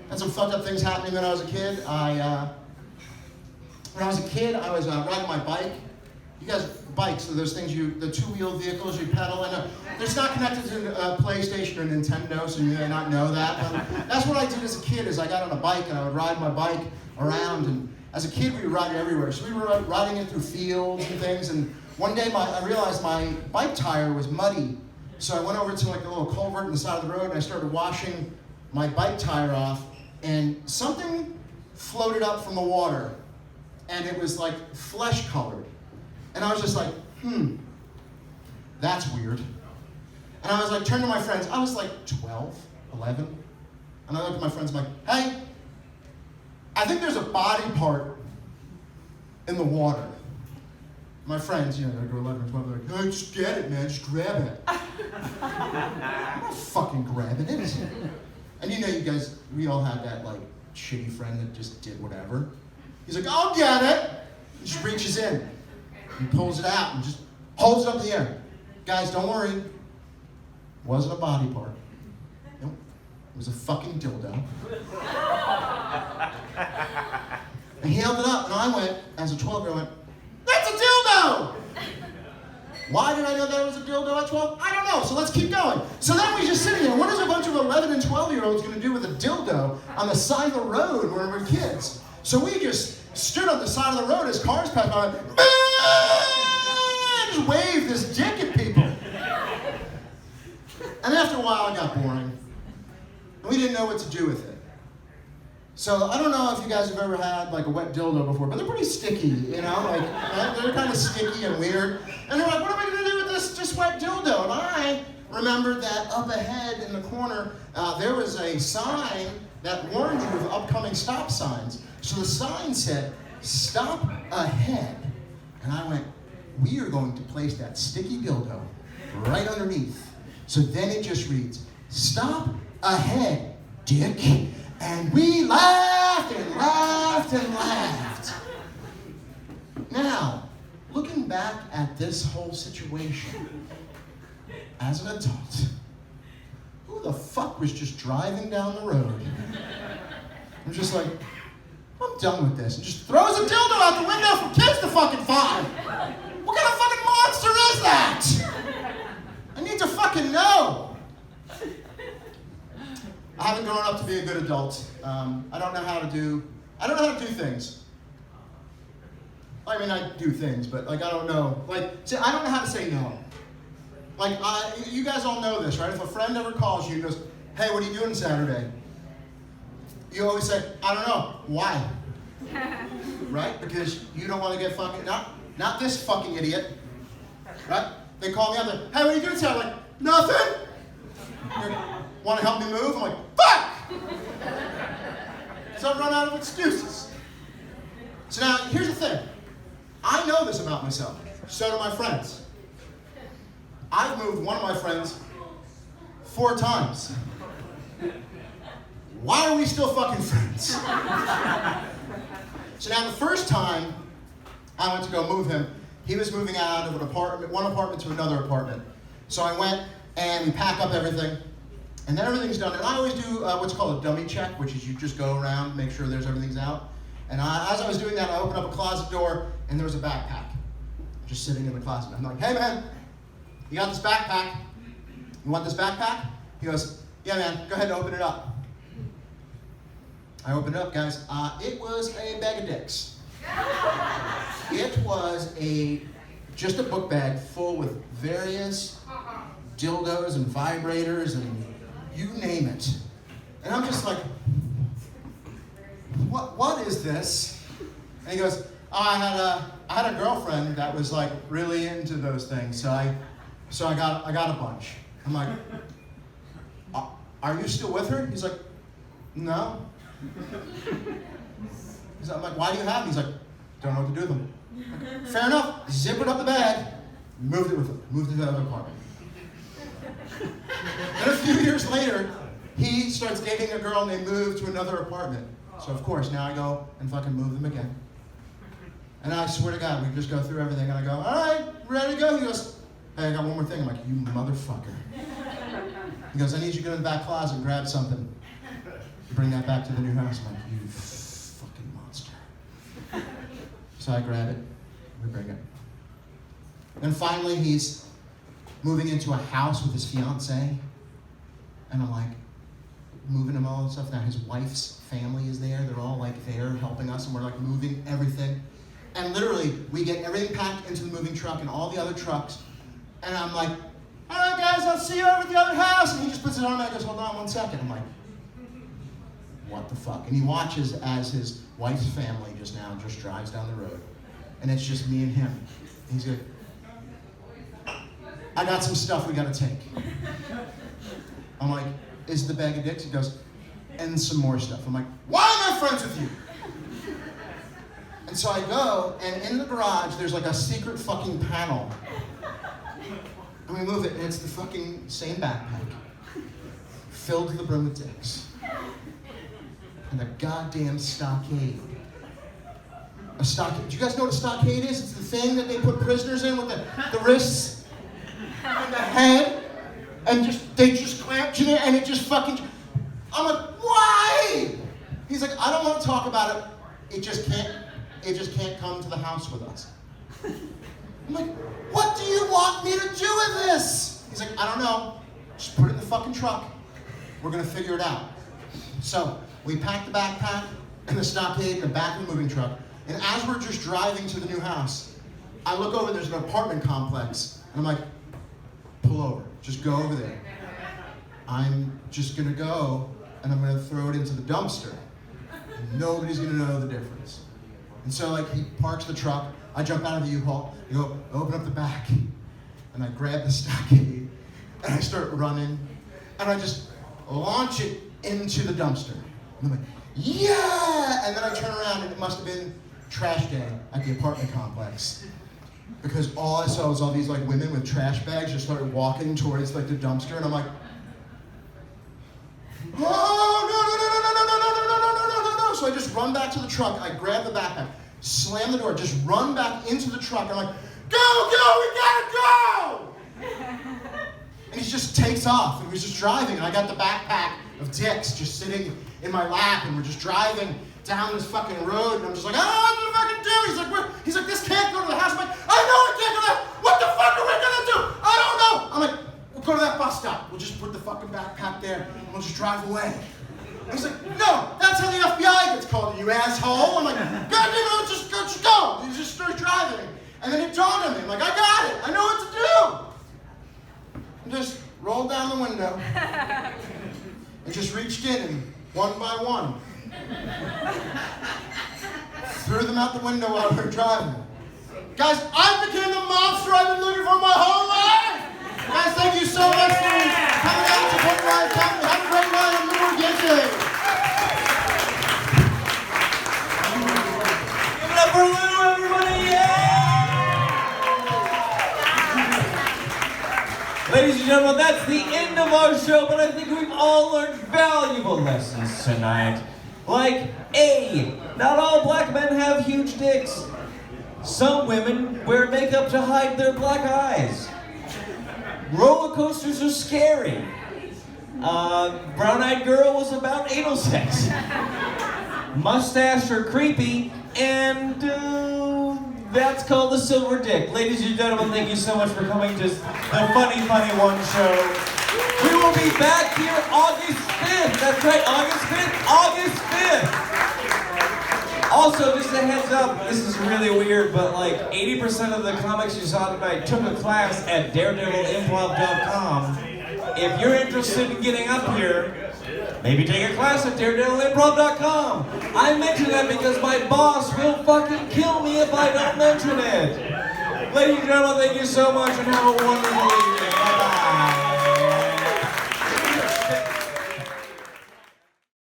Had some fucked up things happening when I was a kid. When I was a kid, I was riding my bike. You guys, bikes, so those things, the two-wheel vehicles you pedal, and it's not connected to a PlayStation or Nintendo, so you may not know that. But that's what I did as a kid, is I got on a bike and I would ride my bike around, and as a kid we would ride it everywhere. So we were riding it through fields and things, and one day I realized my bike tire was muddy. So I went over to like a little culvert on the side of the road and I started washing my bike tire off, and something floated up from the water, and it was like flesh colored. And I was just like, that's weird. And I was like, turned to my friends. I was like 12, 11. And I looked at my friends, I'm like, hey, I think there's a body part in the water. My friends, they're 11 or 12, they're like, hey, just get it, man, just grab it. I'm not fucking grabbing it. And you guys, we all had that like shitty friend that just did whatever. He's like, I'll get it. He just reaches in and pulls it out and just holds it up in the air. Guys, don't worry. It wasn't a body part. Nope. It was a fucking dildo. And he held it up, and I went, as a 12-year-old, I went, that's a dildo! Why did I know that was a dildo at 12? I don't know, so let's keep going. So then we just sitting there, what is a bunch of 11 and 12-year-olds going to do with a dildo on the side of the road when we're kids? So we just stood on the side of the road as cars passed by, and just waved this dick at people. And after a while, it got boring. And we didn't know what to do with it. So I don't know if you guys have ever had like a wet dildo before, but they're pretty sticky, They're kind of sticky and weird. And they're like, what am I going to do with this just wet dildo? And I remembered that up ahead in the corner, there was a sign that warned you of upcoming stop signs. So the sign said, stop ahead. And I went, we are going to place that sticky dildo right underneath. So then it just reads, stop ahead, dick. And we laughed and laughed and laughed. Now, looking back at this whole situation, as an adult, who the fuck was just driving down the road? I'm just like, I'm done with this. And just throws a dildo out the window for kids to fucking find. What kind of fucking monster is that? I need to fucking know. I haven't grown up to be a good adult. I don't know how to do things. I mean, I do things, but like, I don't know. Like, see, I don't know how to say no. Like, you guys all know this, right? If a friend ever calls you and goes, hey, what are you doing Saturday? You always say, I don't know. Why? Right? Because you don't want to get fucking, not this fucking idiot. Right? They call me up, like, hey, what are you doing Saturday? I'm like, nothing. Want to help me move? I'm like, fuck! So I run out of excuses. So now, here's the thing. I know this about myself. So do my friends. I've moved one of my friends 4 times. Why are we still fucking friends? So now the first time I went to go move him, he was moving out of one apartment to another apartment. So I went and we pack up everything. And then everything's done. And I always do what's called a dummy check, which is you just go around, make sure everything's out. And as I was doing that, I opened up a closet door, and there was a backpack just sitting in the closet. I'm like, hey, man, you got this backpack? You want this backpack? He goes, yeah, man, go ahead and open it up. I opened it up, guys. It was a bag of dicks. It was just a book bag full with various dildos and vibrators and you name it. And I'm just like, what is this? And he goes, oh, I had a girlfriend that was like really into those things, so I got a bunch. I'm like, are you still with her? He's like, no. I'm like, why do you have them? He's like, don't know what to do with them. Like, fair enough. Zippered up the bag, moved it with him, moved it to another apartment. Then a few years later, he starts dating a girl and they move to another apartment. So of course, now I go and fucking move them again. And I swear to God, we just go through everything and I go, all right, ready to go? He goes, hey, I got one more thing. I'm like, you motherfucker. He goes, I need you to go to the back closet and grab something. You bring that back to the new house. I'm like, you fucking monster. So I grab it, we bring it. Then finally he's moving into a house with his fiance. And I'm like, moving him all and stuff. Now his wife's family is there. They're all like there helping us, and we're like moving everything. And literally, we get everything packed into the moving truck and all the other trucks. And I'm like, all right guys, I'll see you over at the other house. And he just puts it on and I goes, hold on 1 second. I'm like, what the fuck? And he watches as his wife's family just drives down the road. And it's just me and him. And he's like, I got some stuff we gotta take. I'm like, is the bag of dicks? He goes, and some more stuff. I'm like, why am I friends with you? And so I go, and in the garage, there's like a secret fucking panel. And we move it, and it's the fucking same backpack, filled to the brim with dicks. And a goddamn stockade. A stockade. Do you guys know what a stockade is? It's the thing that they put prisoners in with the wrists and the head. And they just clamped you there, and it just fucking... I'm like, why? He's like, I don't want to talk about it. It just can't come to the house with us. I'm like, what do you want me to do with this? He's like, I don't know. Just put it in the fucking truck. We're going to figure it out. So we pack the backpack and the stockade in the back of the moving truck. And as we're just driving to the new house, I look over, there's an apartment complex. And I'm like, pull over. Just go over there. I'm just going to go and I'm going to throw it into the dumpster. And nobody's going to know the difference. And so like he parks the truck, I jump out of the U-Haul, I go open up the back, and I grab the stockade, and I start running, and I just launch it into the dumpster. And I'm like, yeah! And then I turn around, and it must have been trash day at the apartment complex. Because all I saw was all these like women with trash bags just started walking towards like the dumpster, and I'm like, oh, no. So I just run back to the truck, I grab the backpack, slam the door, just run back into the truck. I'm like, go, we gotta go! And he just takes off, and we're just driving, and I got the backpack of dicks just sitting in my lap, and we're just driving down this fucking road, and I'm just like, I don't know what to fucking do. He's like, this can't go to the house. I'm like, I know it can't go to that. What the fuck are we gonna do? I don't know. I'm like, we'll go to that bus stop. We'll just put the fucking backpack there, and we'll just drive away. And he's like, no, that's how the FBI gets called, you asshole. I'm like, God damn it, just go. And he just starts driving. And then it dawned on me, I'm like, I got it. I know what to do. And just rolled down the window and just reached in and one by one threw them out the window while we were driving. Guys, I became the monster I've been looking for my whole life. Guys, thank you so much for coming out to Put Ryan Family. Have a great night in Morgante. Give it up for Lou, everybody! Yeah! Ladies and gentlemen, that's the end of our show, but I think we've all learned valuable lessons tonight. Like, A, not all black men have huge dicks. Some women wear makeup to hide their black eyes. Roller coasters are scary. Brown-eyed girl was about anal sex. Mustache are creepy, and that's called the silver dick. Ladies and gentlemen, thank you so much for coming to the Funny One show. We will be back here August 5th. That's right, August 5th. August 5th. Also, just a heads up, this is really weird, but like 80% of the comics you saw tonight took a class at daredevilimprov.com. If you're interested in getting up here, maybe take a class at daredevilimprov.com. I mention that because my boss will fucking kill me if I don't mention it. Ladies and gentlemen, thank you so much and have a wonderful evening. Bye-bye.